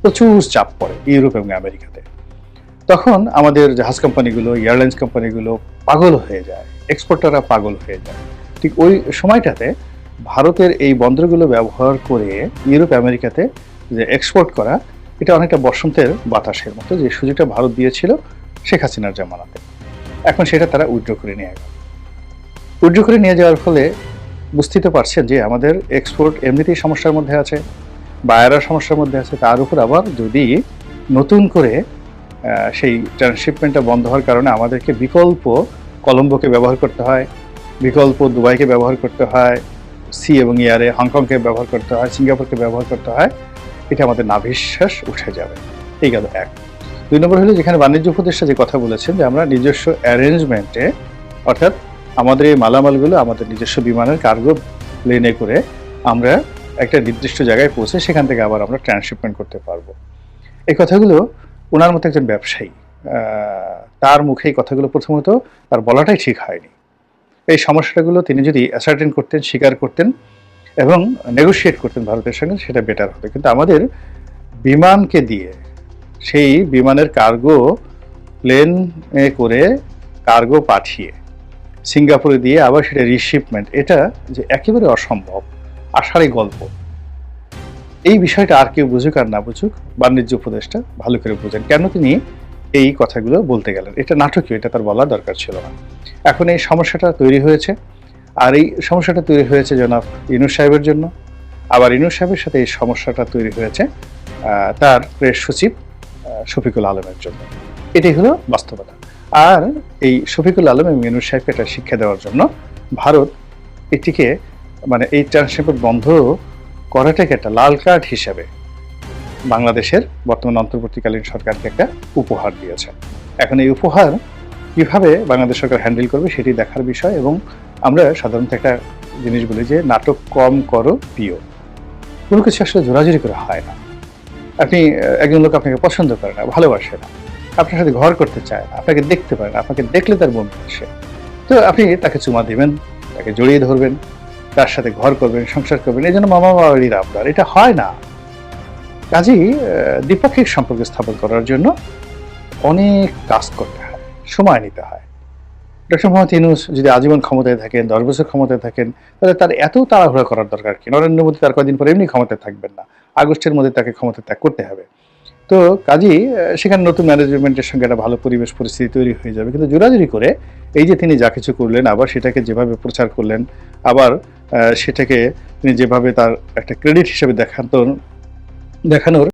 প্রচুর চাপ পড়ে ইউরোপ এবং আমেরিকাতে। তখন আমাদের জাহাজ কোম্পানিগুলো, এয়ারলাইন্স কোম্পানিগুলো পাগল হয়ে যায়, এক্সপোর্টাররা পাগল হয়ে যায়। ঠিক ওই সময়টাতে ভারতের এই বন্দরগুলো ব্যবহার করে ইউরোপ আমেরিকাতে যে এক্সপোর্ট করা, এটা অনেকটা বসন্তের বাতাসের মতো, যে সুযোগটা ভারত দিয়েছিল শেখ হাসিনার জামানাতে। এখন সেটা তারা উইথড্র করে নিয়ে গেল। উইথড্র করে নিয়ে যাওয়ার ফলে বুঝতেই তো পারছেন যে আমাদের এক্সপোর্ট এমনিতেই সমস্যার মধ্যে আছে, বায়াররা সমস্যার মধ্যে আছে, তার উপর আবার যদি নতুন করে সেই ট্রান্সশিপমেন্টটা বন্ধ হওয়ার কারণে আমাদেরকে বিকল্প কলম্বোকে ব্যবহার করতে হয়, বিকল্প দুবাইকে ব্যবহার করতে হয়, সি এবং এয়ারে হংকংকে ব্যবহার করতে হয়, সিঙ্গাপুরকে ব্যবহার করতে হয়, এটা আমাদের নাভিশ্বাস উঠে যাবে। এই গেল এক। ২ নম্বর হলো, যেখানে বাণিজ্য উপদেষ্টা যে কথা বলেছেন যে আমরা নিজস্ব অ্যারেঞ্জমেন্টে, অর্থাৎ আমাদের এই মালামালগুলো আমাদের নিজস্ব বিমানের কার্গো প্লেনে করে আমরা একটা নির্দিষ্ট জায়গায় পৌঁছে সেখান থেকে আবার আমরা ট্রান্সশিপমেন্ট করতে পারবো। এই কথাগুলো ওনার মতো একজন ব্যবসায়ী, তার মুখে এই কথাগুলো প্রথমত তার বলাটাই ঠিক হয়নি। এই সমস্যাগুলো তিনি যদি অ্যাসার্টেন করতেন, স্বীকার করতেন এবং নেগোশিয়েট করতেন ভারতের সঙ্গে, সেটা বেটার হতো। কিন্তু আমাদের বিমানকে দিয়ে, সেই বিমানের কার্গো প্লেনে করে কার্গো পাঠিয়ে সিঙ্গাপুরে দিয়ে আবার সেটা রিশিপমেন্ট, এটা যে একেবারে অসম্ভব, আষাঢ়ি গল্প। এই বিষয়টা আর কেউ বুঝুক আর না বুঝুক, বাণিজ্য উপদেষ্টা ভালো করে বুঝেন কেন তিনি এই কথাগুলো বলতে গেলেন। এটা নাটকীয়, এটা তার বলার দরকার ছিল না। এখন এই সমস্যাটা তৈরি হয়েছে, আর এই সমস্যাটা তৈরি হয়েছে জনাব ইউনূস সাহেবের জন্য। আবার ইউনূস সাহেবের সাথে এই সমস্যাটা তৈরি হয়েছে তার প্রেস সচিব শফিকুল আলমের জন্য। এটাই হলো বাস্তবতা। আর এই শফিকুল আলম এবং ইউনূস সাহেবকে একটা শিক্ষা দেওয়ার জন্য ভারত এটিকে, মানে এই ট্রান্সশিপমেন্ট বন্ধ করাটাকে একটা লাল কার্ড হিসেবে বাংলাদেশের বর্তমান অন্তর্বর্তীকালীন সরকারকে একটা উপহার দিয়েছে। এখন এই উপহার কিভাবে বাংলাদেশ সরকার হ্যান্ডেল করবে সেটি দেখার বিষয়। এবং আমরা সাধারণত একটা জিনিস বলি যে নাটক কম করো প্রিয়, কোনো কিছু আসলে জোরাজুরি করে হয় না। আপনি একজন লোক আপনাকে পছন্দ করে না, ভালোবাসে না, আপনার সাথে ঘর করতে চায় না, আপনাকে দেখতে পারে না, আপনাকে দেখলে তার বমি আসে, তো আপনি তাকে চুমা দিবেন, তাকে জড়িয়ে ধরবেন, তার সাথে ঘর করবেন, সংসার করবেন, এই জন্য মামা বাড়ির আবদার। এটা হয় না। কাজেই দ্বিপাক্ষিক সম্পর্ক স্থাপন করার জন্য অনেক কাজ করতে হয়, সময় নিতে হয়। ডক্টর মোহাম্মদ ইউনূস যদি আজীবন ক্ষমতায় থাকেন, 10 বছর ক্ষমতায় থাকেন, তাহলে তার এত তাড়াহুড়া করার দরকার কি? নরেন্দ্র মোদী তার কদিন পরে এমনি ক্ষমতায় থাকবেন না, আগস্টের মধ্যে তাকে ক্ষমতা ত্যাগ করতে হবে। তো কাজেই সেখানে নতুন ম্যানেজমেন্টের সঙ্গে একটা ভালো পরিবেশ পরিস্থিতি তৈরি হয়ে যাবে। কিন্তু জোরাজুরি করে এই যে তিনি যা কিছু করলেন, আবার সেটাকে যেভাবে প্রচার করলেন, আবার সেটাকে তিনি যেভাবে তার একটা ক্রেডিট হিসেবে দেখানোর